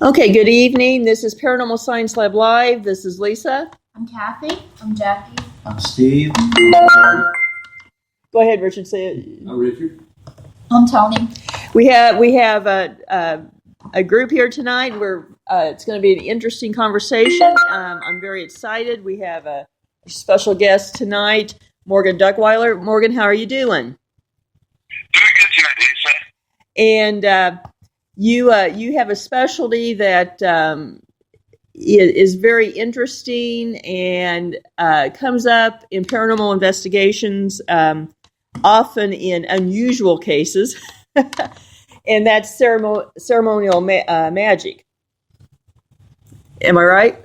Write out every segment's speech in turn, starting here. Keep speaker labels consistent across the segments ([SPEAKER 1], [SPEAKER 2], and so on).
[SPEAKER 1] Okay, good evening. This is Paranormal Science Lab Live. This is Lisa.
[SPEAKER 2] I'm Kathy. I'm Jackie.
[SPEAKER 3] I'm Steve.
[SPEAKER 1] Go ahead, Richard. Say it.
[SPEAKER 3] I'm Richard.
[SPEAKER 2] I'm Tony.
[SPEAKER 1] We have a group here tonight. It's going to be an interesting conversation. I'm very excited. We have a special guest tonight, Morgan Duckweiler. Morgan, how are you doing?
[SPEAKER 4] Doing good tonight, Lisa.
[SPEAKER 1] And you have a specialty that is very interesting and comes up in paranormal investigations, often in unusual cases, and that's ceremonial magic. Am I right?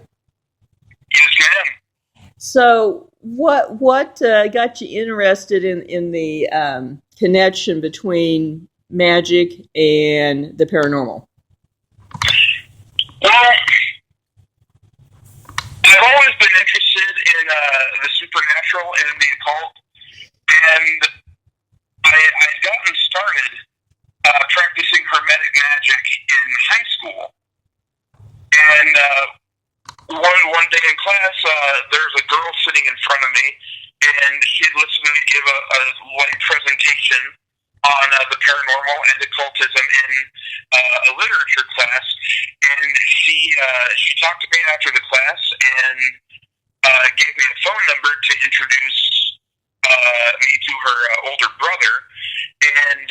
[SPEAKER 4] Yes, ma'am.
[SPEAKER 1] So, what got you interested in the connection between magic and the paranormal?
[SPEAKER 4] Well, I've always been interested in the supernatural and the occult, and I'd gotten started practicing hermetic magic in high school. And one day in class, there's a girl sitting in front of me, and she'd listened to me give a light presentation on the paranormal and occultism in a literature class, and she talked to me after the class and gave me a phone number to introduce me to her older brother, and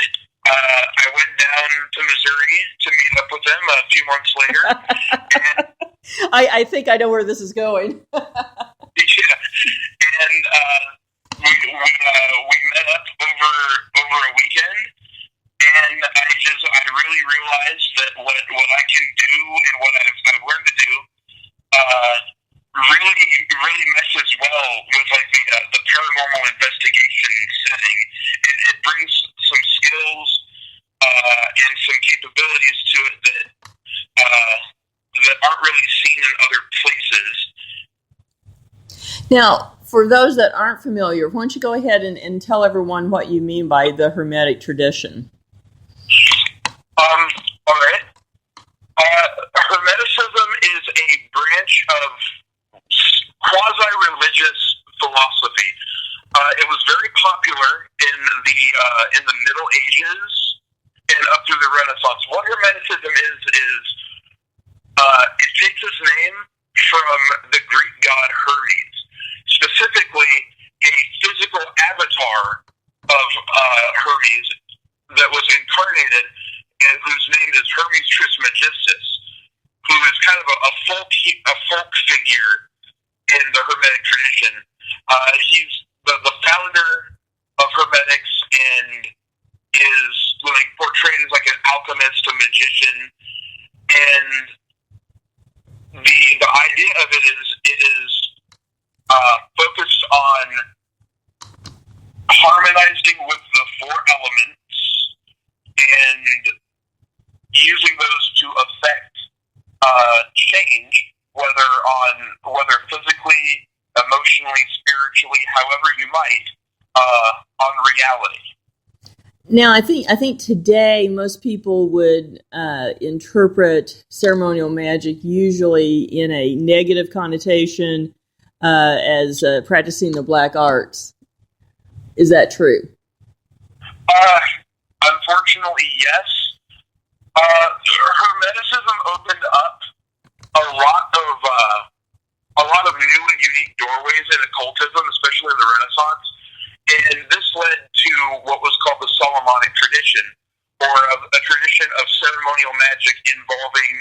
[SPEAKER 4] I went down to Missouri to meet up with them a few months later. And
[SPEAKER 1] I think I know where this is going.
[SPEAKER 4] yeah, and we met up over a weekend, and I really realized that what I can do and what I've learned to do really meshes well with like the paranormal investigation setting. It brings some skills and some capabilities to it that aren't really seen in other places.
[SPEAKER 1] Now, for those that aren't familiar, why don't you go ahead and tell everyone what you mean by the Hermetic tradition?
[SPEAKER 4] All right. Hermeticism is a branch of quasi-religious philosophy. It was very popular in the Middle Ages and up through the Renaissance. What Hermeticism is it takes its name from the Greek god Hermes, specifically a physical avatar of Hermes that was incarnated, and whose name is Hermes Trismegistus, who is kind of a folk figure in the Hermetic tradition. He's the founder of Hermetics and is like portrayed as like an alchemist, a magician, and the idea of it is focused on harmonizing with the four elements and using those to affect change, whether physically, emotionally, spiritually, however you might, on reality.
[SPEAKER 1] Now, I think today most people would interpret ceremonial magic usually in a negative connotation as practicing the black arts. Is that true?
[SPEAKER 4] Unfortunately, yes. Hermeticism opened up a lot of new and unique doorways in occultism, especially in the Renaissance. And this led to what was called the Solomonic tradition, or a tradition of ceremonial magic involving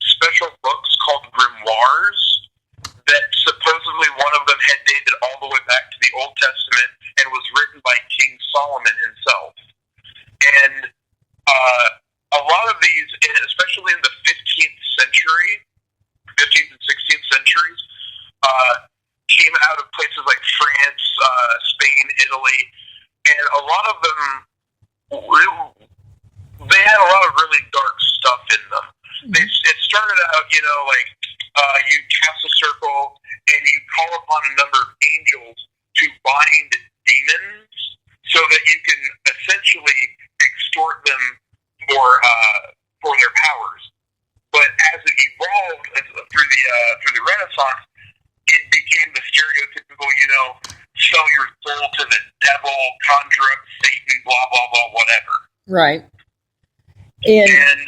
[SPEAKER 4] special books called grimoires that supposedly one of them had dated all the way back to the Old Testament and was written by King Solomon himself. And a lot of these, especially in the 15th and 16th centuries, came out of places like France, Spain, Italy, and a lot of them, they had a lot of really dark stuff in them. It started out, like you cast a circle and you call upon a number of angels to bind demons so that you can essentially extort them for their powers. through the Renaissance, it became the stereotypical, sell your soul to the devil, conjure up Satan, blah blah blah, whatever.
[SPEAKER 1] Right.
[SPEAKER 4] Go ahead.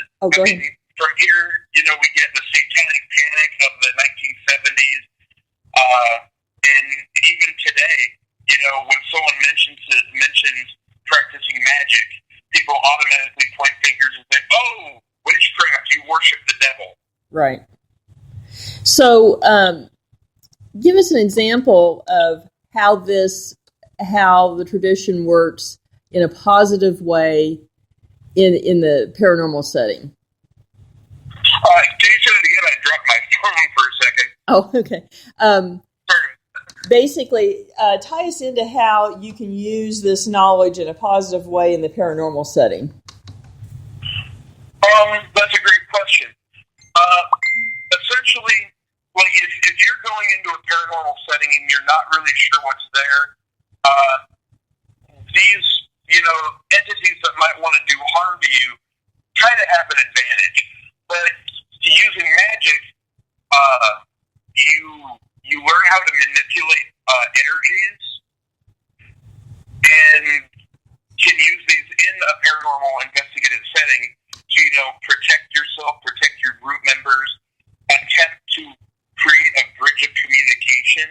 [SPEAKER 4] From here, we get the satanic panic of the 1970s, and even today, when someone mentions practicing magic, people automatically point fingers and say, "Oh, witchcraft! You worship the devil."
[SPEAKER 1] Right. So, give us an example of how the tradition works in a positive way in the paranormal setting.
[SPEAKER 4] Can you say that again? I dropped my phone for a second.
[SPEAKER 1] Oh, okay. Basically, tie us into how you can use this knowledge in a positive way in the paranormal setting.
[SPEAKER 4] That's a great question. Essentially, like if you're going into a paranormal setting and you're not really sure what's there, these entities that might want to do harm to you kind of have an advantage. But using magic, you learn how to manipulate energies and can use these in a paranormal investigative setting to, protect yourself, protect your group members, attempt to create a bridge of communication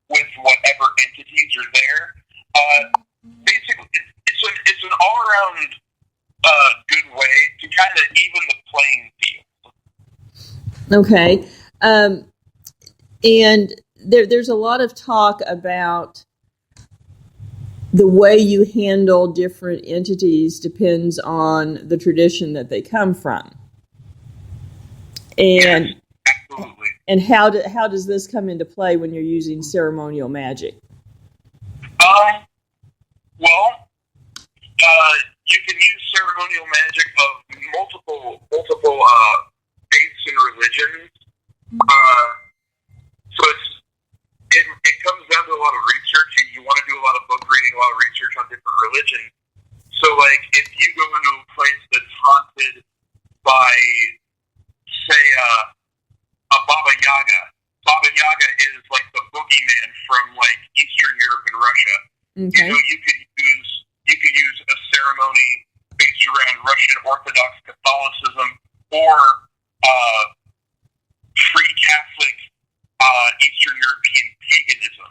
[SPEAKER 4] with whatever entities are there. Basically, it's an all-around good way to kind of even the playing field.
[SPEAKER 1] Okay. And there's a lot of talk about the way you handle different entities depends on the tradition that they come from. And
[SPEAKER 4] yes, absolutely.
[SPEAKER 1] And how does this come into play when you're using ceremonial magic?
[SPEAKER 4] Well, you can use ceremonial magic of multiple faiths and religions. So it comes down to a lot of research. You want to do a lot of book reading, a lot of research on different religions. So, like, if you go into a place that's haunted by, say, a Baba Yaga. Baba Yaga is like the boogeyman from like Eastern Europe and Russia.
[SPEAKER 1] Okay.
[SPEAKER 4] You could use a ceremony based around Russian Orthodox Catholicism or free Catholic Eastern European paganism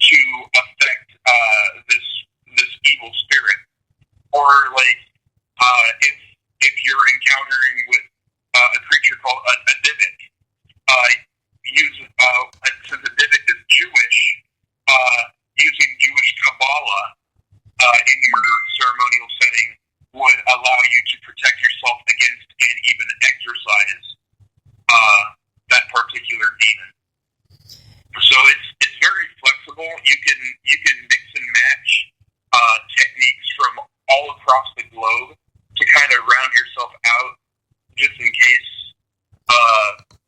[SPEAKER 4] to affect this evil spirit. Or like if you're encountering with a creature called a Dybbuk, since a Dybbuk is Jewish, using Jewish Kabbalah in your ceremonial setting would allow you to protect yourself against and even exorcise that particular demon. So it's very flexible. You can mix and match techniques from all across the globe to kind of round yourself out, just in case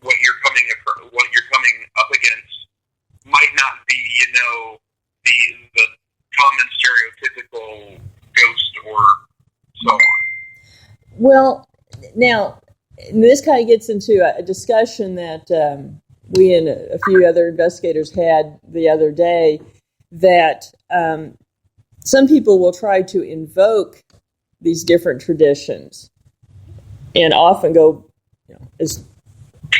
[SPEAKER 4] what you're coming up against might not be, the common stereotypical ghost or so on.
[SPEAKER 1] Well, now this kind of gets into a discussion that we and a few other investigators had the other day, that some people will try to invoke these different traditions and often go as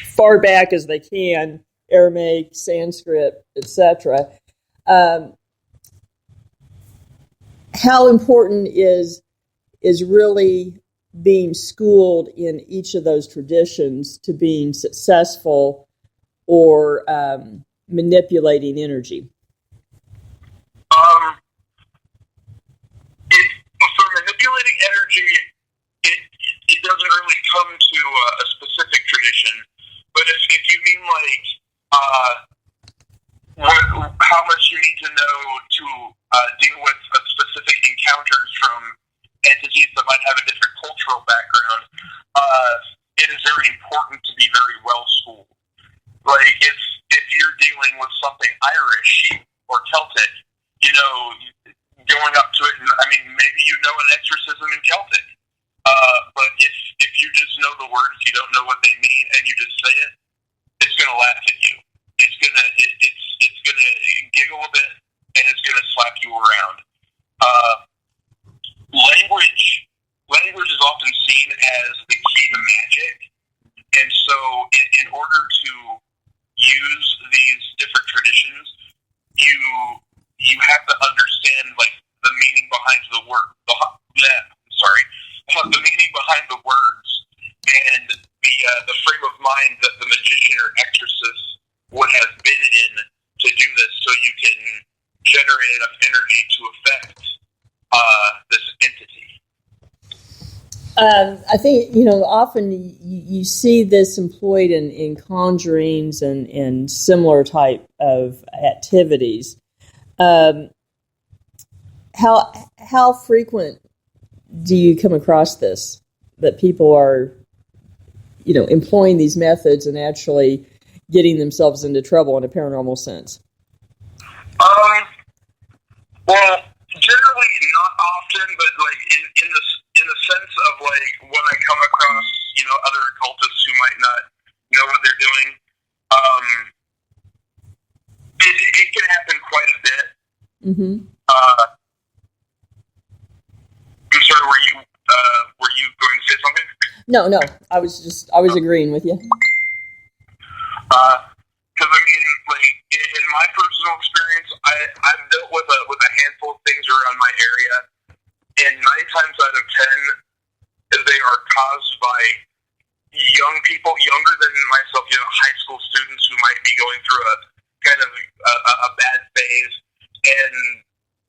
[SPEAKER 1] far back as they can, Aramaic, Sanskrit, etc. How important is really being schooled in each of those traditions to being successful or manipulating energy?
[SPEAKER 4] For manipulating energy, it doesn't really come to a specific tradition. But if you mean like how much you need to know to deal with specific encounters from entities that might have a different cultural background, it is very important to be very well schooled. Like if you're dealing with something Irish or Celtic, going up to it, and maybe an exorcism in Celtic, but if you just know the words, you don't know what they mean, and you just say it, it's going gonna laugh at you. It's gonna giggle a bit, and it's gonna slap you around. Language is often seen as the key to magic, and so in order to use these different traditions, you have to understand like the meaning behind the word. The meaning behind the words and the frame of mind that the magician or exorcist would have been in to do this, so you can generate enough energy to affect this entity.
[SPEAKER 1] I think, often you see this employed in conjurings and similar type of activities. How frequent do you come across this, that people are, employing these methods and actually getting themselves into trouble in a paranormal sense?
[SPEAKER 4] Well, generally not often, but like in the sense of like when I come across other occultists who might not know what they're doing, it can happen quite a bit.
[SPEAKER 1] Mm-hmm.
[SPEAKER 4] I'm sorry, were you going to say something?
[SPEAKER 1] No, I was agreeing with you.
[SPEAKER 4] Because I mean, like in my personal experience, I've dealt with a handful of things around my area, and 9 times out of 10, they are caused by young people, younger than myself, high school students who might be going through a kind of a bad phase, and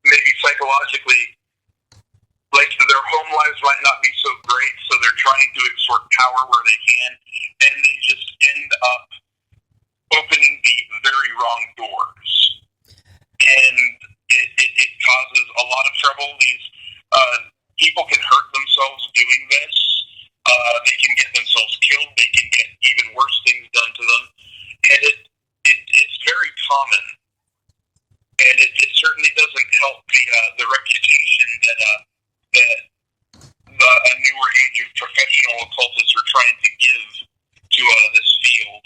[SPEAKER 4] maybe psychologically, like their home lives might not be so great, so they're trying to extort power where they can, and they just end up opening the very wrong doors, and it causes a lot of trouble. These people can hurt themselves doing this. They can get themselves killed. They can get even worse things done to them, and it's very common, and it certainly doesn't help the reputation that a newer age of professional occultists are trying to give to this field.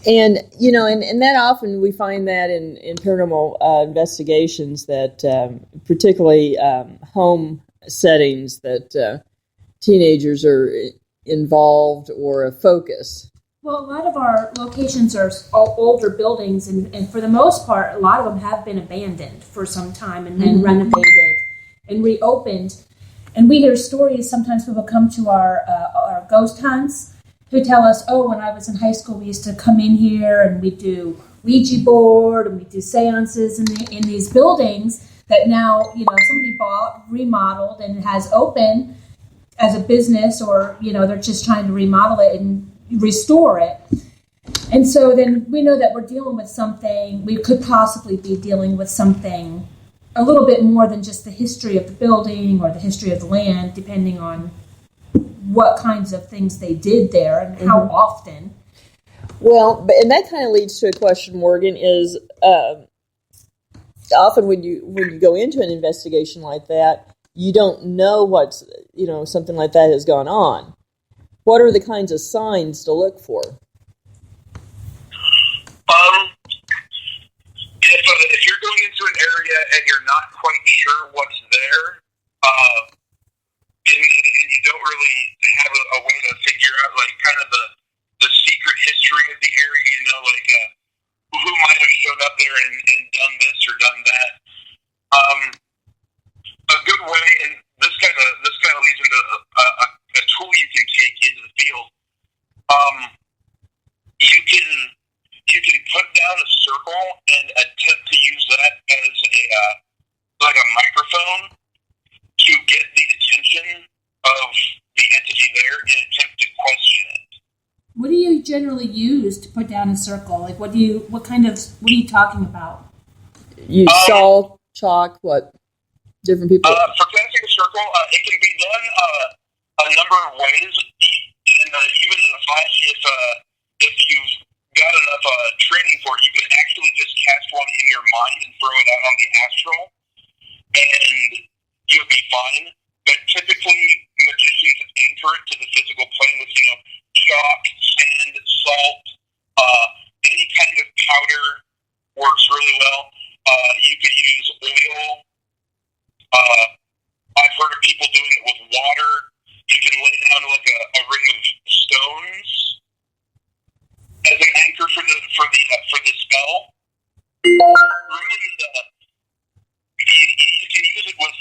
[SPEAKER 1] And, and that often we find that in paranormal investigations that particularly home settings that teenagers are involved or a focus.
[SPEAKER 2] Well, a lot of our locations are older buildings, and for the most part, a lot of them have been abandoned for some time and then renovated and reopened. And we hear stories. Sometimes people come to our ghost hunts who tell us, oh, when I was in high school, we used to come in here and we do Ouija board and we do seances in these buildings that now, somebody bought, remodeled, and has open as a business, or, they're just trying to remodel it and restore it. And so then we know that we're dealing with something, we could possibly be dealing with something a little bit more than just the history of the building or the history of the land, depending on what kinds of things they did there and how often.
[SPEAKER 1] Well, and that kind of leads to a question, Morgan, is often when you go into an investigation like that, you don't know what's, something like that has gone on. What are the kinds of signs to look for?
[SPEAKER 4] If you're going into an area and you're not quite sure what's there, and you don't really have a way to figure out like kind of the secret history of the area, like who might have showed up there and done this or done that. A good way, and this kind of leads into a tool you can take into the field. You can put down a circle and attempt to use that as a microphone to get the attention of the entity there and attempt to question it.
[SPEAKER 2] What do you generally use to put down a circle? Like, what are you talking about?
[SPEAKER 1] Salt, chalk, what? Different people?
[SPEAKER 4] For casting a circle, it can be done a number of ways, and even in a flash, if you've got enough training for it, you can actually just cast one in your mind and throw it out on the astral, and you'll be fine. But typically, magicians anchor it to the physical plane with, chalk, sand, salt, any kind of powder works really well. You could use oil. I've heard of people doing it with water. You can lay down like a ring of stones as an anchor for the spell. Really, you can use it with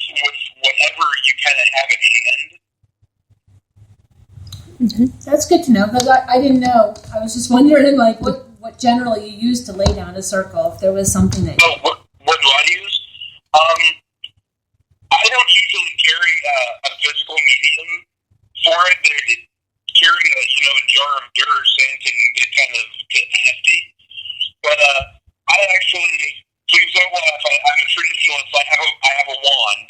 [SPEAKER 4] whatever you kind of have at hand.
[SPEAKER 2] Mm-hmm. That's good to know, because I didn't know. I was just wondering, like, what generally you use to lay down a circle, if there was something that...
[SPEAKER 4] What do I use? I don't usually carry a physical medium for it. Carrying a jar of dirt or sand can get hefty. But I actually, please don't laugh, I'm a traditionalist. I have a wand.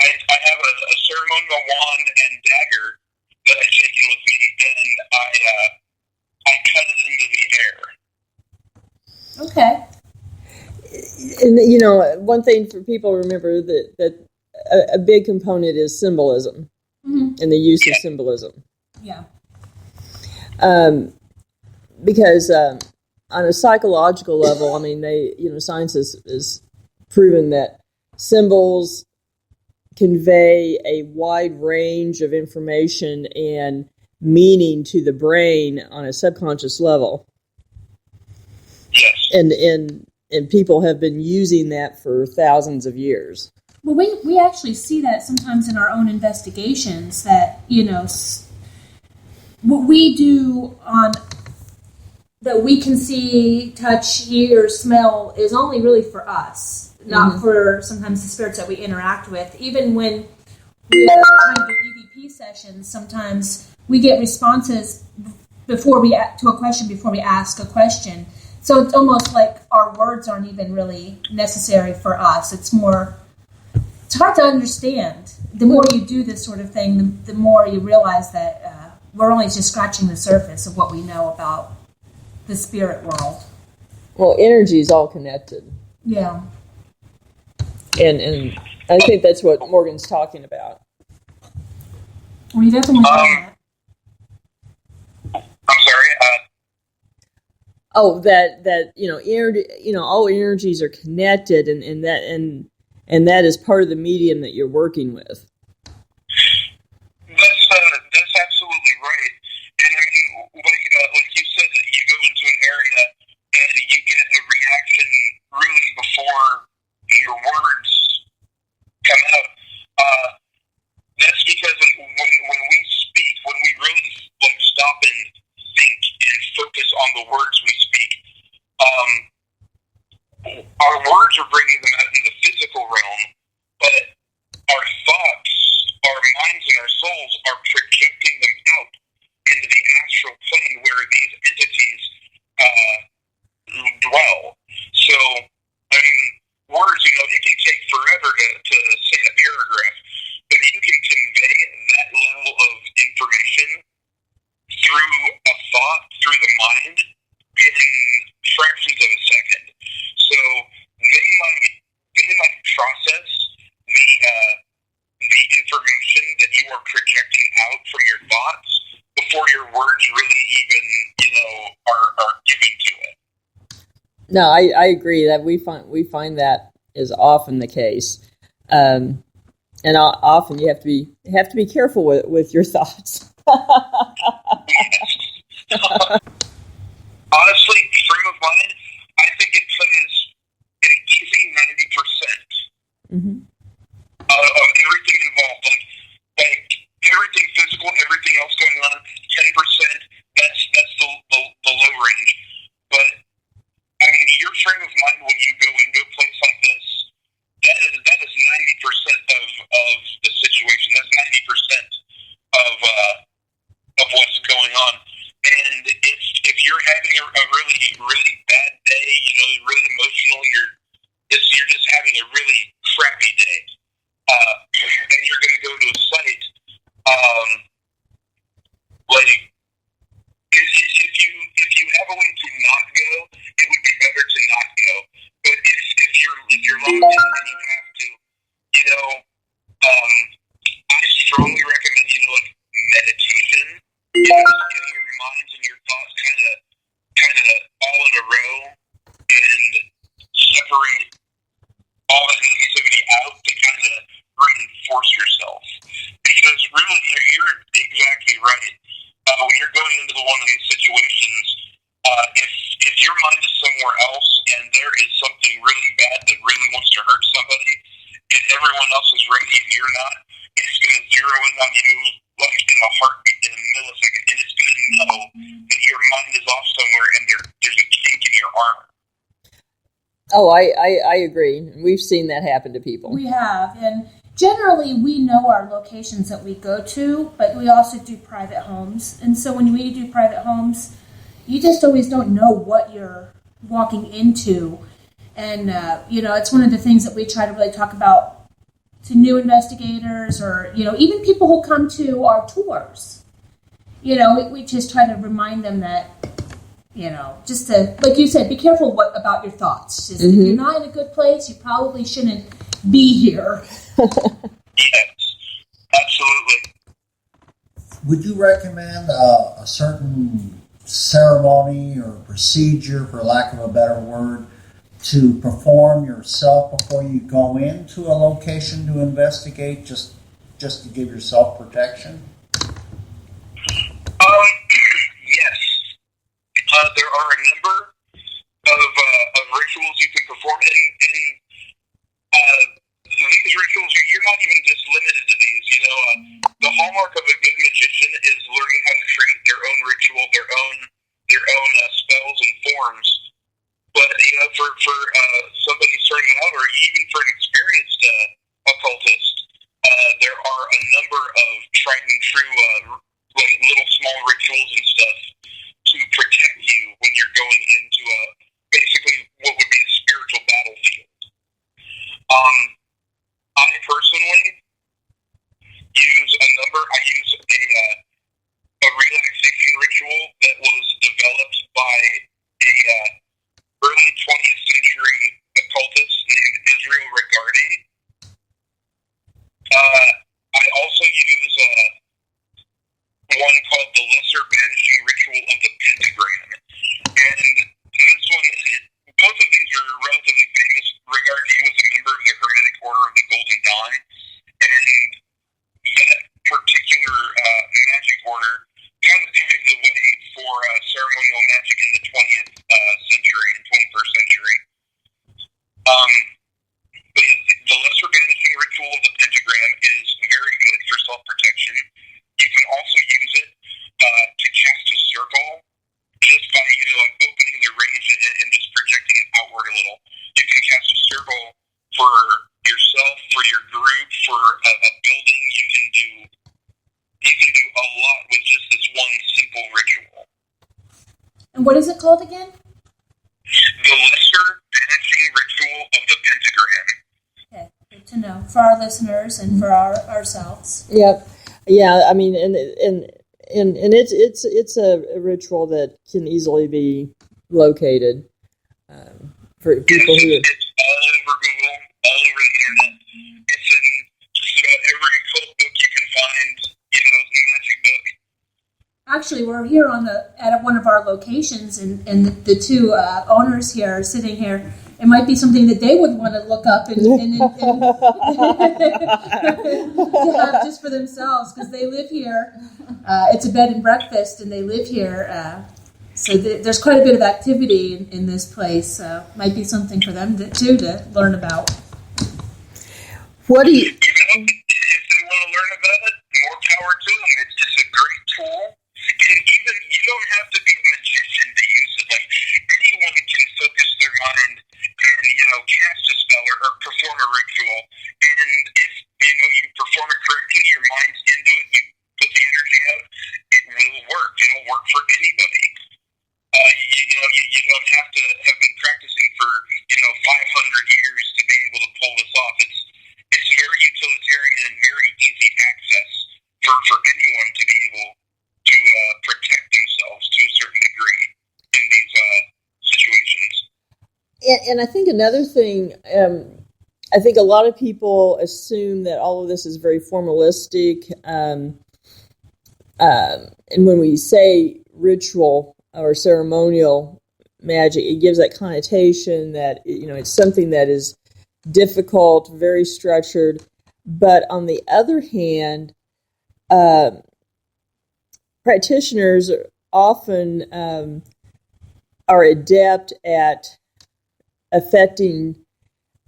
[SPEAKER 4] I have a ceremonial wand and dagger that I've taken with me, and I cut it into the air.
[SPEAKER 2] Okay.
[SPEAKER 1] And one thing for people to remember that a big component is symbolism, mm-hmm. and the use of symbolism.
[SPEAKER 2] Yeah.
[SPEAKER 1] Because on a psychological level, I mean, science has proven that symbols convey a wide range of information and meaning to the brain on a subconscious level.
[SPEAKER 4] Yes.
[SPEAKER 2] And
[SPEAKER 1] people have been using that for thousands of years.
[SPEAKER 2] Well, we actually see that sometimes in our own investigations, that, what we do on that we can see, touch, hear, smell is only really for us, not mm-hmm. for sometimes the spirits that we interact with. Even when we are trying to do EVP sessions, sometimes we get responses to a question before we ask a question. So it's almost like our words aren't even really necessary for us. It's hard to understand. The more you do this sort of thing, the more you realize that we're only just scratching the surface of what we know about the spirit world.
[SPEAKER 1] Well, energy is all connected.
[SPEAKER 2] Yeah.
[SPEAKER 1] And I think that's what Morgan's talking about.
[SPEAKER 2] We definitely know that.
[SPEAKER 4] I'm sorry.
[SPEAKER 1] That energy, all energies are connected, and that is part of the medium that you're working with.
[SPEAKER 4] That's absolutely right. And I mean, like you said, that you go into an area and you get a reaction really before your words come out. That's because when we speak, when we really stop and think and focus on the words we speak, our words are bringing them out in the physical realm, but our thoughts, our minds, and our souls are projecting them out into the astral plane where these entities dwell. So, I mean, words, it can take forever to say a paragraph, but you can convey that level of information through a thought, through the mind, in fractions of a second. So they might process the information that you are projecting out from your thoughts before your words really even are given to it.
[SPEAKER 1] No, I agree that we find that is often the case, and often you have to be careful with your thoughts.
[SPEAKER 4] Honestly, frame of mind, I think it plays an easy 90%
[SPEAKER 1] mm-hmm.
[SPEAKER 4] of everything involved. Like everything physical, everything else going on, 10%. That's the low range. But I mean, your frame of mind when you go into a place like this, that is 90% of the situation. That's 90% of what's going on. And if you're having a really, really bad day, really emotional, you're just having a really crappy day, and you're going to go to a site, if you have a way to not go, it would be better to not go. But if you're locked in and you have to, I strongly recommend meditation. Getting ready and you're not, it's going to zero in on you like in a heartbeat in a millisecond, and it's going to know that your mind is off somewhere and there's a kink in your armor.
[SPEAKER 1] Oh, I agree. We've seen that happen to people.
[SPEAKER 2] We have, and generally we know our locations that we go to, but we also do private homes. And so when we do private homes, you just always don't know what you're walking into. And, it's one of the things that we try to really talk about to new investigators or, even people who come to our tours. We just try to remind them that, just to, like you said, be careful about your thoughts. Just, if you're not in a good place, you probably shouldn't be here.
[SPEAKER 4] Yes, absolutely.
[SPEAKER 3] Would you recommend a certain ceremony or procedure, for lack of a better word, to perform yourself before you go into a location to investigate, just to give yourself protection?
[SPEAKER 4] Yes. There are a number of rituals you can perform, and these rituals, you're not even just limited to these. The hallmark of a good magician is learning how to create their own ritual, their own spells and forms. But for somebody starting out, or even for an experienced occultist, there are a number of tried and true like little small rituals and stuff to protect you when you're going into basically what would be a spiritual battlefield. I personally use a relaxation ritual that was developed by a early 20th century occultist named Israel Regardie. I also use one called the Lesser Banishing Ritual of the Pentagram. And this one, both of these are relatively famous. Regardie was a member of the Hermetic Order of the Golden Dawn, and that particular magic order kind of paved the way for ceremonial magic in the 20th century and 21st century. The Lesser Banishing Ritual of the Pentagram is very good for self-protection. You can also use it to cast a circle just by, opening the range and just projecting it outward a little. You can cast a circle for yourself, for your group, for a building. You can do a lot with just this one simple ritual.
[SPEAKER 2] And what is it called again?
[SPEAKER 4] The Lesser Banishing Ritual of the Pentagram.
[SPEAKER 2] Okay, good to know for our listeners and for ourselves.
[SPEAKER 1] Yep. Yeah, I mean, and it's a ritual that can easily be located for people who.
[SPEAKER 4] It's all over Google, all over the internet. It's in just about every occult book you can find. Magic book.
[SPEAKER 2] Actually, we're here at one of our locations, and the two owners here are sitting here. It might be something that they would want to look up and to have just for themselves, because they live here. It's a bed and breakfast, and they live here. So there's quite a bit of activity in this place. Might be something for them to learn about.
[SPEAKER 1] What do you?
[SPEAKER 4] If they want to learn about it, more power to them. It's a great tool. And even you don't have to be a magician to use it. Like anyone can focus their mind and cast a spell or perform a ritual. And if you perform it correctly, your mind's into it. You put the energy out. It will work. It'll work for anybody. You don't have to have been practicing for 500 years to be able to pull this off. It's very utilitarian and very easy access for anyone to be able to protect themselves to a certain degree in these situations.
[SPEAKER 1] And I think another thing, I think a lot of people assume that all of this is very formalistic, and when we say ritual or ceremonial magic, it gives that connotation that it's something that is difficult, very structured. But on the other hand, practitioners often are adept at affecting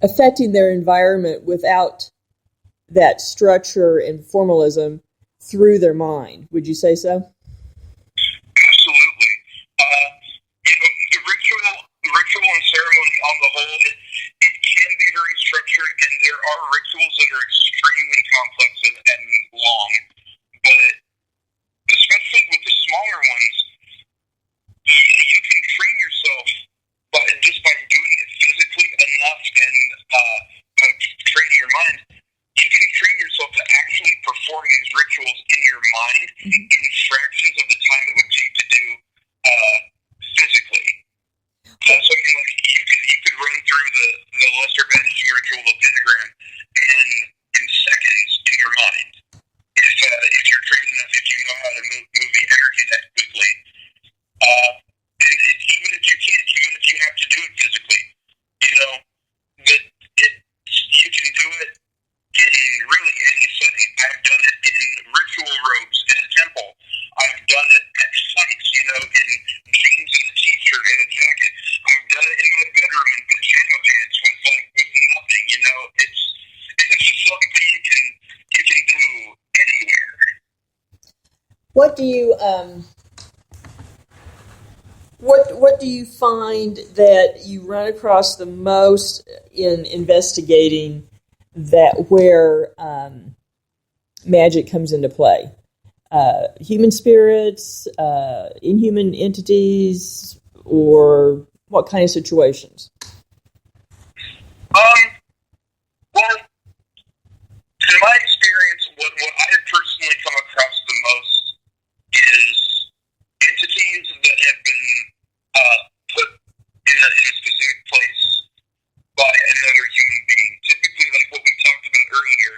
[SPEAKER 1] their environment without that structure and formalism through their mind. Would you say so?
[SPEAKER 4] Absolutely. The ritual and ceremony on the whole, it can be very structured, and there are rituals that are extremely complex and long. But especially with the smaller ones, you can train yourself just by doing it physically enough and by training your mind. You can train yourself to actually perform these rituals in your mind in fractions of the time it would take to do physically. So you could run through the lesser banishing ritual, the pentagram, in seconds in your mind. If you're trained enough, if you know how to move the energy that quickly. And even if you can't, even if you have to do it physically, you can do it in really any setting. I've done it in ritual robes in a temple. I've done it at sites, in jeans and a t-shirt and a jacket. I've done it in my bedroom in pajama pants with nothing. It's just something you can do anywhere.
[SPEAKER 1] What do you what do you find that you run across the most in investigating that where magic comes into play? Human spirits, inhuman entities, or what kind of situations?
[SPEAKER 4] Well, in my experience, what I personally come across the most is entities that have been put in a specific place by another human being. Typically, like what we talked about earlier,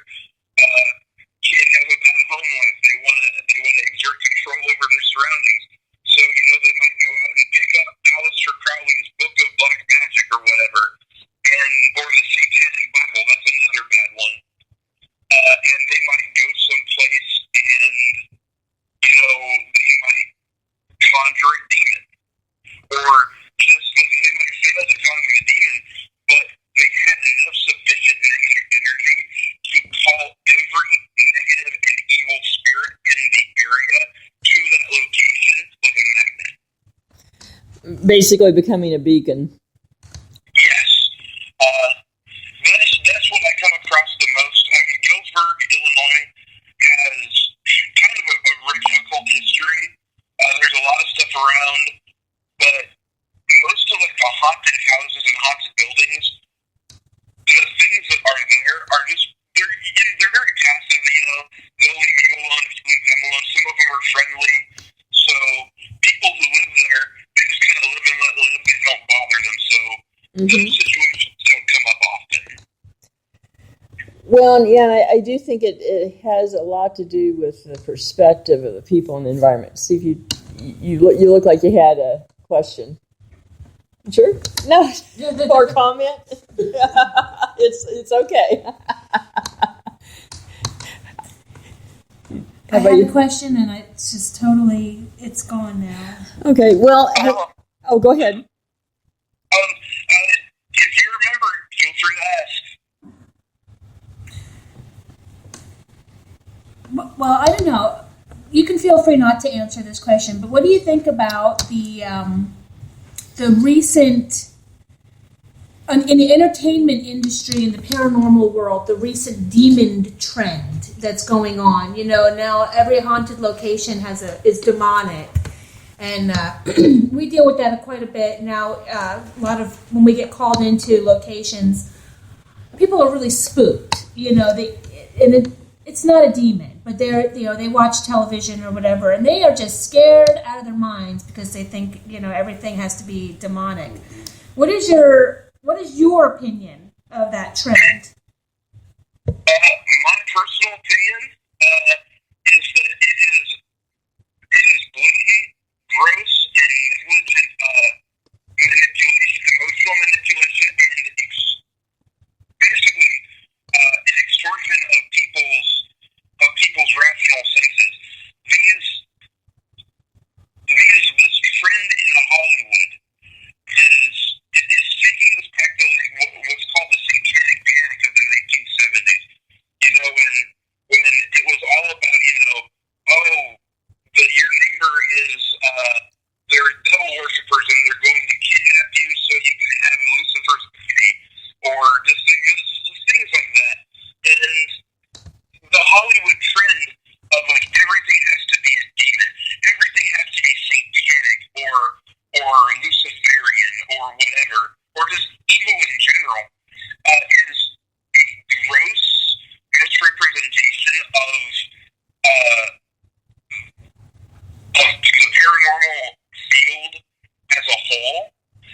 [SPEAKER 4] kid has a bad home life. They want to exert control over their surroundings. So they might go out and pick up Aleister Crowley's Book of Black Magic or whatever, or the Satanic Bible. That's another bad one. And they might go someplace and they might conjure a demon, or just they might fail to conjure a demon, but they had enough sufficient negative energy to call every negative and evil spirit in the area to that location like a magnet.
[SPEAKER 1] Basically becoming a beacon.
[SPEAKER 4] Yes. That's what I come across the most. I mean, Galesburg, Illinois has kind of a rich occult history. There's a lot of stuff around, but most of the haunted houses and haunted buildings, the things that are there are just they're very passive. They'll leave you alone if you leave them alone. Some of them are friendly, so people who live there, they just kind of live and let live. They don't bother them, so those situations don't come up often.
[SPEAKER 1] Well, yeah, I do think it has a lot to do with the perspective of the people in the environment. See, if you look like you had a question. Sure. No. Or comment. It's okay.
[SPEAKER 2] I had a question, and it's just totally, it's gone now.
[SPEAKER 1] Okay. Well. Go ahead.
[SPEAKER 4] If you remember, feel free to ask.
[SPEAKER 2] Well, I don't know. You can feel free not to answer this question, but what do you think about the recent, in the entertainment industry, in the paranormal world, the recent demon trend that's going on? Now every haunted location is demonic, and we deal with that quite a bit now. A lot of when we get called into locations, people are really spooked. It's not a demon, but they watch television or whatever, and they are just scared out of their minds because they think everything has to be demonic. What is your opinion of that trend?
[SPEAKER 4] My personal opinion is that it is blatant, gross, and negligent manipulation, emotional manipulation, and basically an extortion of people's rational senses. This trend in Hollywood is taking this back to what's called the satanic panic of the 1970s. When all about, that your neighbor is, they're devil worshippers and they're going to kidnap you so you can have Lucifer's baby, or just things like that. And the Hollywood trend of like everything has to be a demon, everything has to be satanic or Luciferian or whatever, or just evil in general, is a gross misrepresentation of the paranormal field as a whole,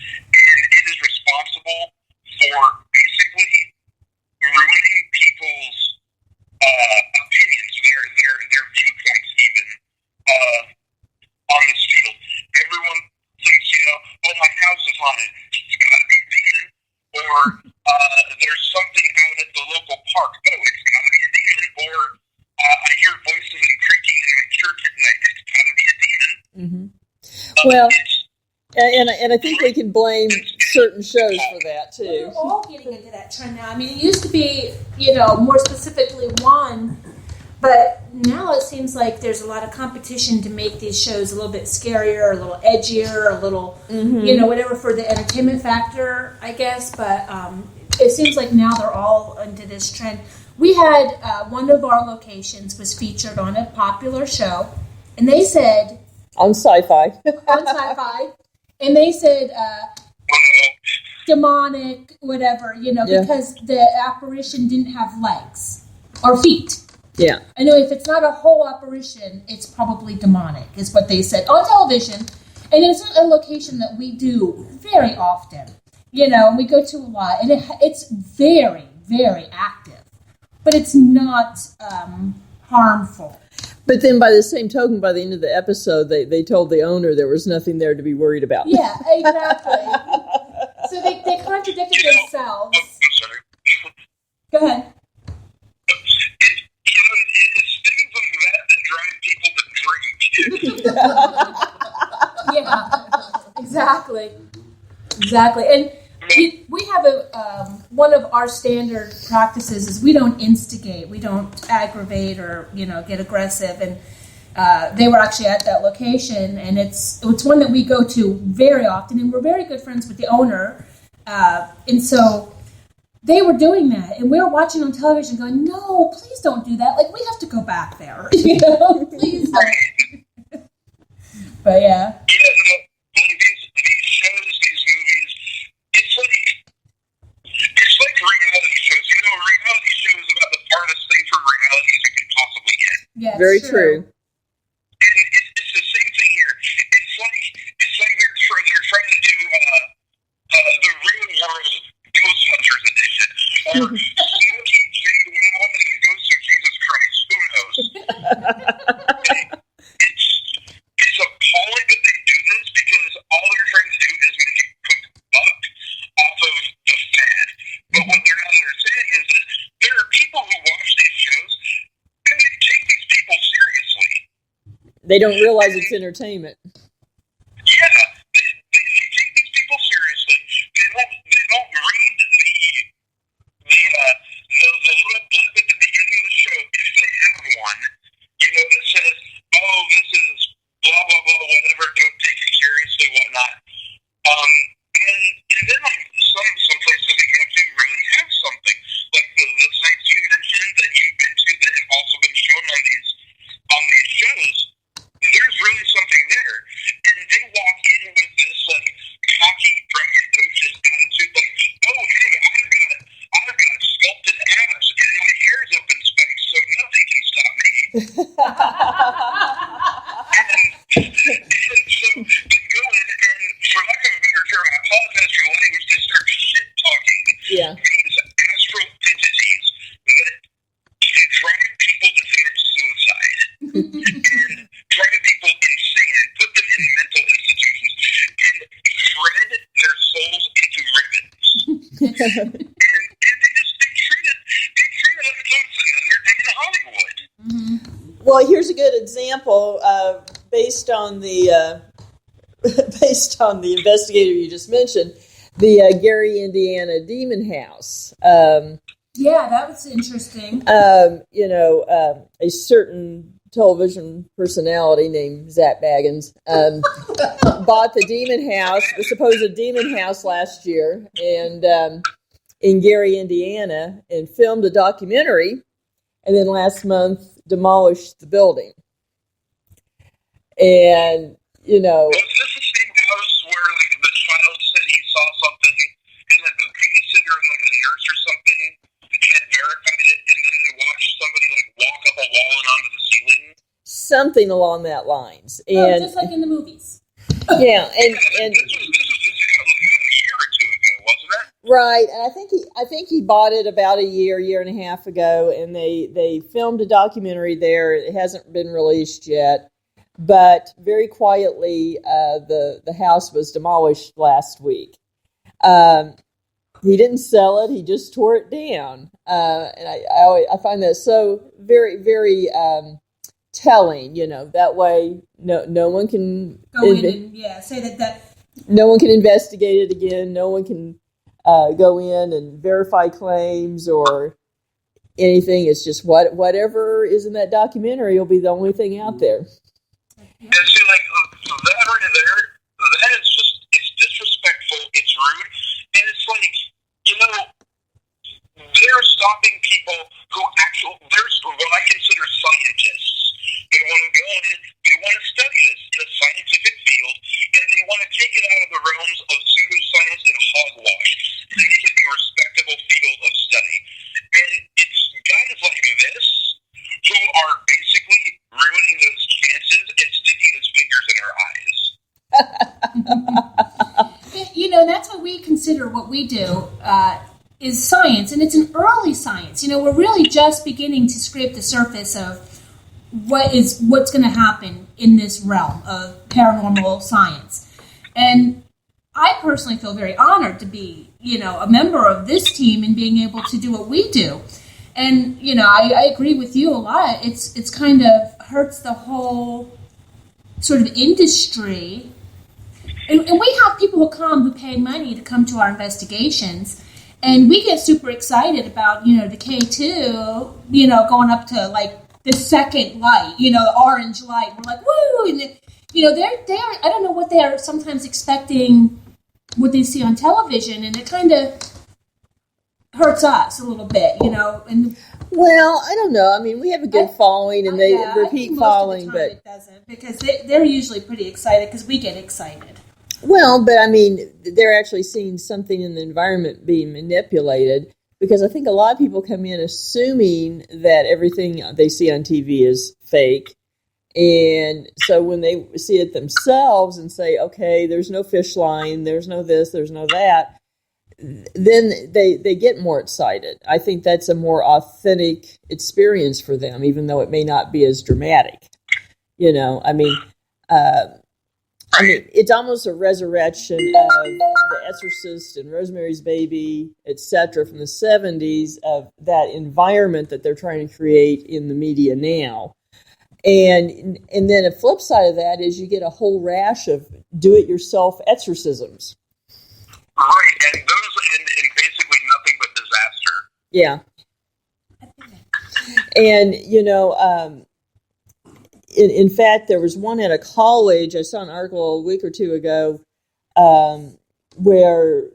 [SPEAKER 4] and it is responsible for basically ruining people's opinions, their viewpoints even, on this field. Everyone thinks, oh, my house is haunted. It's got to be a demon. Or there's something out at the local park. Oh, it's got to be a demon. Or I hear voices and creaking in my church at night. It's got to be a demon.
[SPEAKER 1] Mm-hmm. Well, and I think we can blame certain shows for that too.
[SPEAKER 2] We're all getting into that trend now. I mean, it used to be, more specifically one, but now it seems like there's a lot of competition to make these shows a little bit scarier, a little edgier, a little, whatever for the entertainment factor, I guess. But it seems like now they're all into this trend. We had one of our locations was featured on a popular show, and they said
[SPEAKER 1] on Sci-Fi.
[SPEAKER 2] And they said demonic, whatever, because the apparition didn't have legs or feet.
[SPEAKER 1] Yeah.
[SPEAKER 2] I know if it's not a whole apparition, it's probably demonic, is what they said on television. And it's a location that we do very often, and we go to a lot. And it's very, very active, but it's not harmful.
[SPEAKER 1] But then by the same token, by the end of the episode, they told the owner there was nothing there to be worried about.
[SPEAKER 2] Yeah, exactly. So they contradicted themselves.
[SPEAKER 4] I'm sorry.
[SPEAKER 2] Go ahead.
[SPEAKER 4] It's things like that that drive people to drink.
[SPEAKER 2] Yeah, exactly. And we have one of our standard practices is we don't instigate, we don't aggravate or get aggressive. And they were actually at that location, and it's one that we go to very often, and we're very good friends with the owner. And so they were doing that, and we were watching on television, going, "No, please don't do that! Like we have to go back there, please." But yeah.
[SPEAKER 4] These shows, these movies, it's like reality shows. Reality shows about the farthest thing from reality you can possibly get.
[SPEAKER 2] Yeah,
[SPEAKER 1] very true.
[SPEAKER 4] And it's the same thing here. It's like they're trying to do the real world Ghost Hunters edition, or smoking genuine woman and Ghost of Jesus Christ. Who knows? It's appalling that they do this because all they're trying to do is make a quick buck off of the fad. But what they're not understanding is that there are people who watch these shows and they take these people seriously.
[SPEAKER 1] They don't realize it's entertainment.
[SPEAKER 4] Yeah, they take these people seriously. They don't read the little blip at the beginning of the show, if they have one, that says, "Oh, this is blah blah blah, whatever. Don't take it seriously, whatnot." And then like some places that you have to really have something like the sites you mentioned that you've been to that have also been shown on these shows. There's really something there, and they walk in with this like cocky, braggadocious attitude, like, "Oh, hey, I've got sculpted abs, and my hair's up in spikes, so nothing can stop me." and so they go in, and for lack of a better term, I apologize for the language, they start shit talking these astral entities that can drive people to commit suicide. And drive people insane and put them in mental institutions and shred their souls into ribbons. and they treat it like it's another day in Hollywood.
[SPEAKER 1] Mm-hmm. Well, here's a good example based on the investigator you just mentioned, the Gary, Indiana Demon House.
[SPEAKER 2] Yeah, that was interesting.
[SPEAKER 1] A certain television personality named Zach Baggins bought the supposed demon house last year, and in Gary, Indiana, and filmed a documentary, and then last month demolished the building. And
[SPEAKER 4] Was this the same house where the child said he saw something, and then the babysitter and a nurse or something had verified it, and then they watched somebody walk up a wall and onto the ceiling?
[SPEAKER 1] Something along that lines. And
[SPEAKER 2] just like in the movies.
[SPEAKER 1] Yeah, and
[SPEAKER 4] this was just a year or two ago, wasn't it?
[SPEAKER 1] Right, and I think he bought it about a year and a half ago, and they filmed a documentary there. It hasn't been released yet. But very quietly, the house was demolished last week. He didn't sell it; he just tore it down. And I find that so very, very telling. That way, no one can
[SPEAKER 2] go in and say that.
[SPEAKER 1] No one can investigate it again. No one can go in and verify claims or anything. It's just whatever is in that documentary will be the only thing out there.
[SPEAKER 4] And see, that right there, that is just, it's disrespectful, it's rude, and it's they're stopping people who there's what I consider scientists. They want to go in, they want to study this in a scientific field, and they want to take it out of the realms of pseudoscience and hogwash, and make it a respectable field of study. And it's guys like this who are basically ruining those chances and sticking his fingers in our eyes.
[SPEAKER 2] That's what we consider what we do is science, and it's an early science. We're really just beginning to scrape the surface of what's going to happen in this realm of paranormal science. And I personally feel very honored to be, a member of this team and being able to do what we do. And, I agree with you a lot. It's kind of hurts the whole sort of industry. And we have people who pay money to come to our investigations. And we get super excited about, the K2, going up to the second light, the orange light. We're like, woo! And, they're, I don't know what they're sometimes expecting what they see on television. And it kind of hurts us a little bit, and
[SPEAKER 1] well, I don't know. I mean, we have a good following, and they repeat following, but
[SPEAKER 2] it doesn't, because they're usually pretty excited because we get excited.
[SPEAKER 1] Well, but I mean, they're actually seeing something in the environment being manipulated, because I think a lot of people come in assuming that everything they see on TV is fake, and so when they see it themselves and say, okay, there's no fish line, there's no this, there's no that, then they get more excited. I think that's a more authentic experience for them, even though it may not be as dramatic. I mean, it's almost a resurrection of The Exorcist and Rosemary's Baby, etc., from the 70s, of that environment that they're trying to create in the media now. And then a flip side of that is you get a whole rash of do-it-yourself exorcisms.
[SPEAKER 4] Right, and those end in basically nothing but disaster.
[SPEAKER 1] Yeah. And, in fact, there was one at a college, I saw an article a week or two ago, where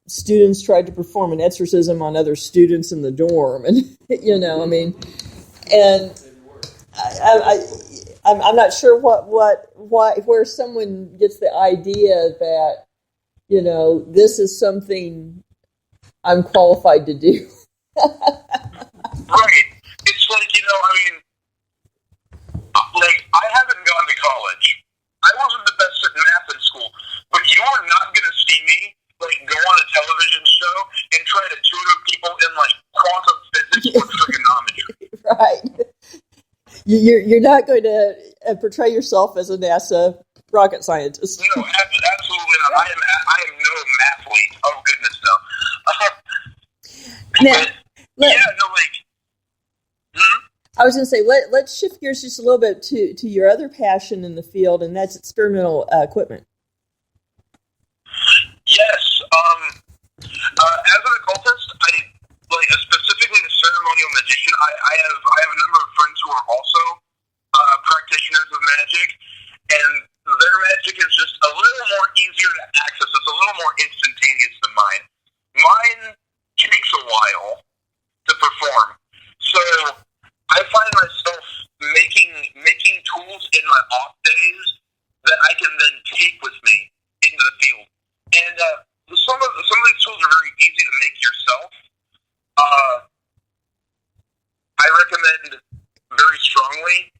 [SPEAKER 1] students tried to perform an exorcism on other students in the dorm. And, and I'm not sure where someone gets the idea that, this is something I'm qualified to do.
[SPEAKER 4] Right. It's I haven't gone to college. I wasn't the best at math in school, but you are not going to see me go on a television show and try to tutor people in quantum physics or trigonometry.
[SPEAKER 1] Right. You're not going to portray yourself as a NASA rocket scientist.
[SPEAKER 4] No, absolutely not. I am no mathlete. Oh goodness, no.
[SPEAKER 1] I was going to say, let's shift gears just a little bit to your other passion in the field, and that's experimental equipment.
[SPEAKER 4] Yes. As an occultist, I specifically ceremonial magician. I have a number of friends who are also practitioners of magic, and their magic is just a little more easier to access. It's a little more instantaneous than mine. Mine takes a while to perform. So I find myself making tools in my off days that I can then take with me into the field. And some of these tools are very easy to make yourself. I recommend very strongly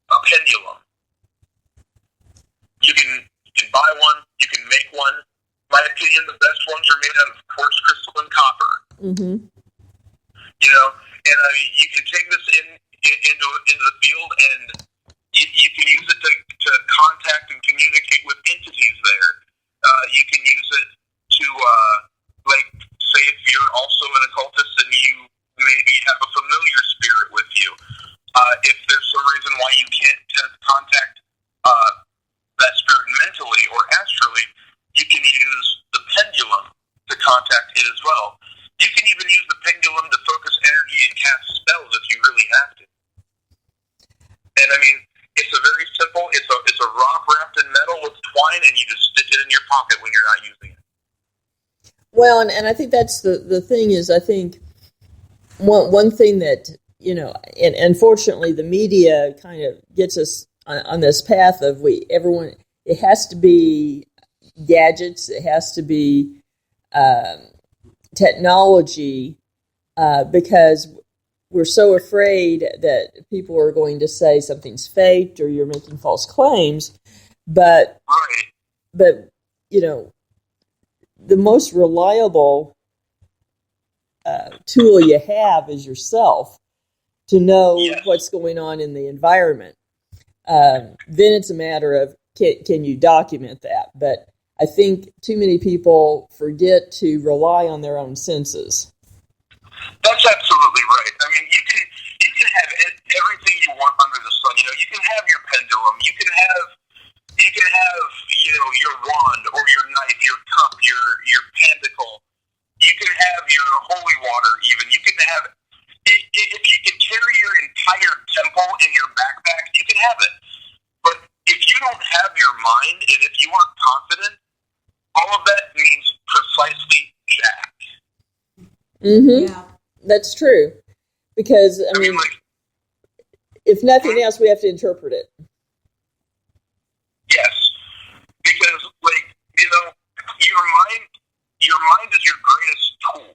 [SPEAKER 4] a pendulum. You can buy one, you can make one. My opinion, the best ones are made out of quartz crystal and copper.
[SPEAKER 1] Mm-hmm.
[SPEAKER 4] You know, and you can take this into the field, and you can use it to contact and communicate with entities there. You can use it to, like, say if you're also an occultist and you maybe have a familiar spirit with you. If there's some reason why you can't contact that spirit mentally or astrally, you can use the pendulum to contact it as well. You can even use the pendulum to focus energy and cast spells if you really have to. And I mean, it's a very simple. It's a rock wrapped in metal with twine, and you just stick it in your pocket when you're not using it.
[SPEAKER 1] Well, and I think that's the thing is, I think one thing that, you know, and unfortunately the media kind of gets us on this path of everyone, it has to be gadgets, it has to be technology, because we're so afraid that people are going to say something's faked or you're making false claims. But you know, the most reliable tool you have is yourself to know what's going on in the environment. Then it's a matter of can you document that? But I think too many people forget to rely on their own senses.
[SPEAKER 4] That's absolutely right. I mean, you can have everything you want under the sun. You know, you can have your pendulum. You can have you know, your wand or your knife, your cup, your pandicle. You can have your holy water. Even you can have if you can carry your entire temple in your backpack, you can have it. But if you don't have your mind and if you aren't confident, all of that means precisely jack.
[SPEAKER 1] Mm-hmm. Yeah. That's true. Because, I mean like, if nothing else, we have to interpret it.
[SPEAKER 4] Yes. Because, like, you know, your mind is your greatest tool.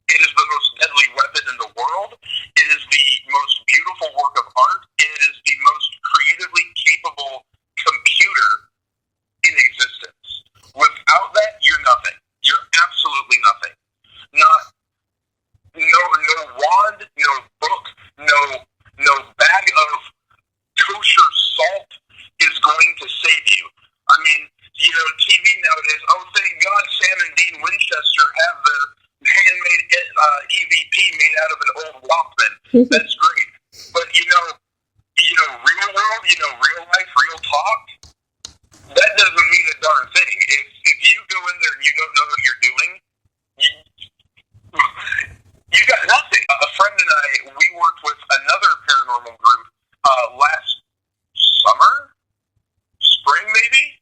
[SPEAKER 4] It is the most deadly weapon in the world. It is the most beautiful work of art. And it is the most creatively capable computer in existence. Without that, you're nothing. You're absolutely nothing. No wand, no book, no bag of kosher salt is going to save you. I mean, you know, TV nowadays, oh, thank God Sam and Dean Winchester have their handmade EVP made out of an old Walkman. That's great. But, you know, real world, you know, real life, real talk, that doesn't mean a darn thing. If you go in there and you don't know what you're doing, you got nothing. A friend and I, we worked with another paranormal group last spring maybe?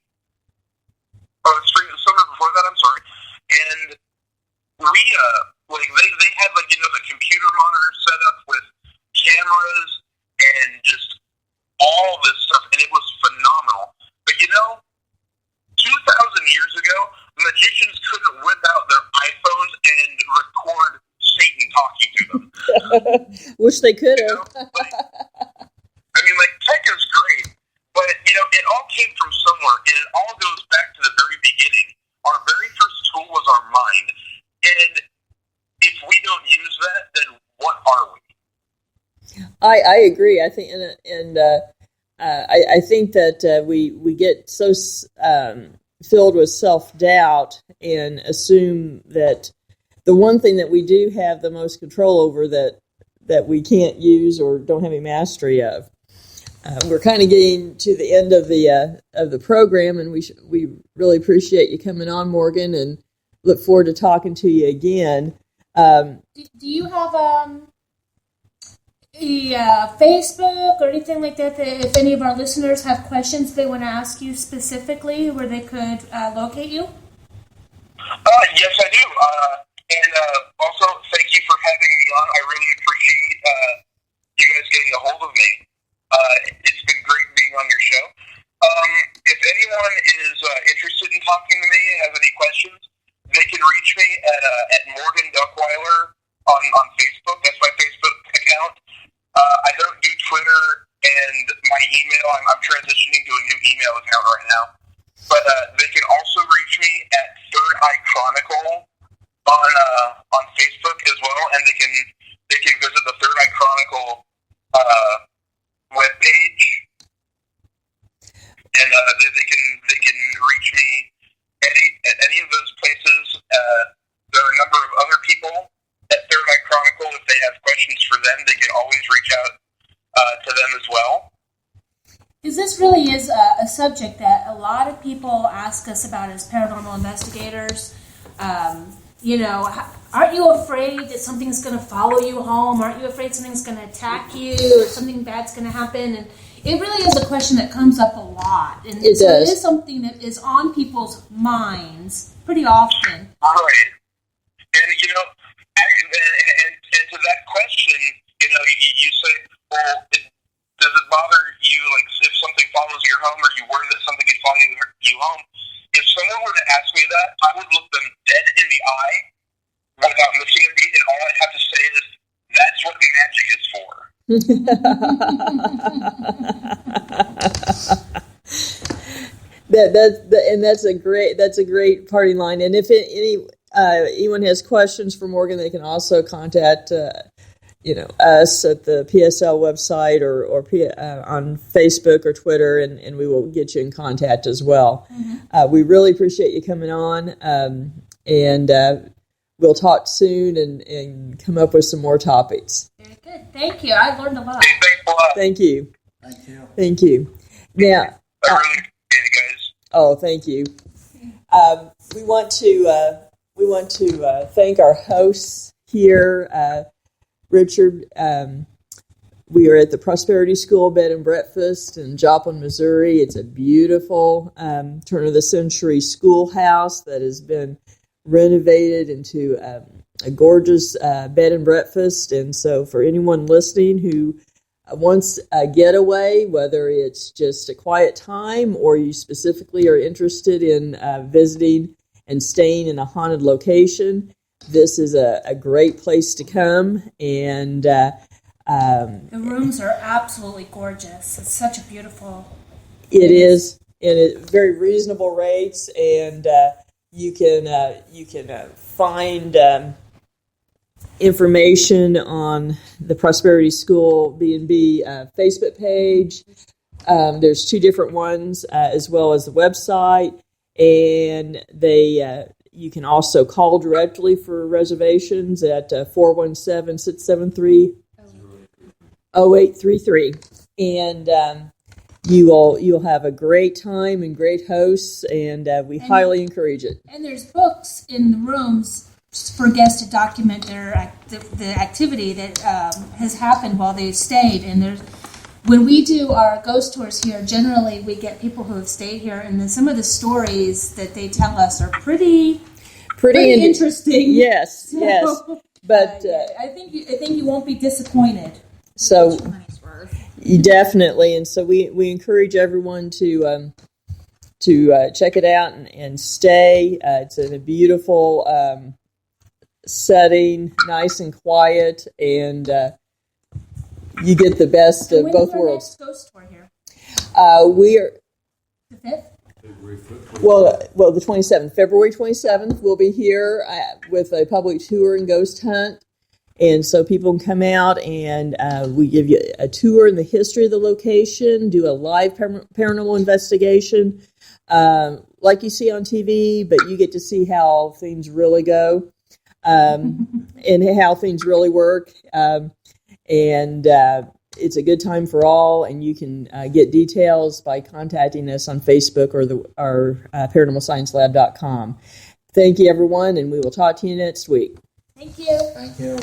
[SPEAKER 4] Summer before that, I'm sorry. And we, they had, like, you know, the computer monitor set up with cameras and just all this stuff, and it was phenomenal. But, you know, 2,000 years ago, magicians couldn't whip out their iPhones and record Satan talking to them.
[SPEAKER 1] Wish they could have.
[SPEAKER 4] You know? I mean, like, tech is great, but, you know, it all came from somewhere, and it all goes back to the very beginning. Our very first tool was our mind, and if we don't use that, then what are we?
[SPEAKER 1] I agree. I think, I think that we get so filled with self-doubt and assume that the one thing that we do have the most control over that we can't use or don't have any mastery of. We're kind of getting to the end of the program, and we really appreciate you coming on, Morgan, and look forward to talking to you again.
[SPEAKER 2] Do you have Facebook or anything like that, if any of our listeners have questions they want to ask you specifically, where they could locate you?
[SPEAKER 4] Yes, I do. And also, thank you for having me on. I really appreciate you guys getting a hold of me. It's been great being on your show. If anyone is interested in talking to me and has any questions, they can reach me at Morgan Duckweiler on Facebook. That's my Facebook account. I don't do Twitter and my email. I'm transitioning to a new email account right now. But they can also reach me at Third Eye Chronicle on Facebook as well, and they can visit the Third Eye Chronicle webpage, and they can reach me at any of those places. There are a number of other people at Third Eye Chronicle. If they have questions for them, they can always reach out to them as well.
[SPEAKER 2] Because this really is a subject that a lot of people ask us about as paranormal investigators. Aren't you afraid that something's going to follow you home? Aren't you afraid something's going to attack you or something bad's going to happen? And it really is a question that comes up a lot. And
[SPEAKER 1] it
[SPEAKER 2] so
[SPEAKER 1] does.
[SPEAKER 2] It is something that is on people's minds pretty often.
[SPEAKER 4] Right. And, and to that question, you say, well, does it bother you, like, if something follows you home, or you worry that something could follow you home? If someone were to ask me that, I would look them dead in the eye without missing a beat, and all I'd have to say is, that's what magic is for.
[SPEAKER 1] That's a great parting line. And if anyone has questions for Morgan, they can also contact us at the PSL website or on Facebook or Twitter, and we will get you in contact as well. Mm-hmm. We really appreciate you coming on, and we'll talk soon and come up with some more topics.
[SPEAKER 2] Very good. Thank you. I learned a lot.
[SPEAKER 4] Hey, thanks a lot.
[SPEAKER 1] Thank you.
[SPEAKER 3] Thank you.
[SPEAKER 1] Thank you. Now,
[SPEAKER 4] I really appreciate it, guys.
[SPEAKER 1] oh, thank you. We want to thank our hosts here. Richard, we are at the Prosperity School Bed and Breakfast in Joplin, Missouri. It's a beautiful turn-of-the-century schoolhouse that has been renovated into a gorgeous bed and breakfast. And so for anyone listening who wants a getaway, whether it's just a quiet time or you specifically are interested in visiting and staying in a haunted location, this is a great place to come. And
[SPEAKER 2] the rooms are absolutely gorgeous. It's such a beautiful...
[SPEAKER 1] It is, and at very reasonable rates, and you can find information on the Prosperity School B&B Facebook page. There's two different ones, as well as the website, and you can also call directly for reservations at 417-673-0833. And you'll have a great time and great hosts, and we highly encourage it.
[SPEAKER 2] And there's books in the rooms for guests to document the activity that has happened while they stayed. And when we do our ghost tours here, generally we get people who have stayed here, and some of the stories that they tell us are pretty interesting.
[SPEAKER 1] Yes, yes. But
[SPEAKER 2] I think you won't be disappointed.
[SPEAKER 1] So you definitely, and so we encourage everyone to check it out and stay. It's in a beautiful setting, nice and quiet, and you get the best of both worlds.
[SPEAKER 2] When is our next ghost tour here?
[SPEAKER 1] We are
[SPEAKER 2] The 5th?
[SPEAKER 1] well, the 27th, February 27th. We'll be here with a public tour and ghost hunt. And so people can come out, and we give you a tour in the history of the location, do a live paranormal investigation, like you see on TV, but you get to see how things really go, and how things really work. And it's a good time for all, and you can get details by contacting us on Facebook or paranormalsciencelab.com. Thank you, everyone, and we will talk to you next week.
[SPEAKER 2] Thank you.
[SPEAKER 3] Thank you.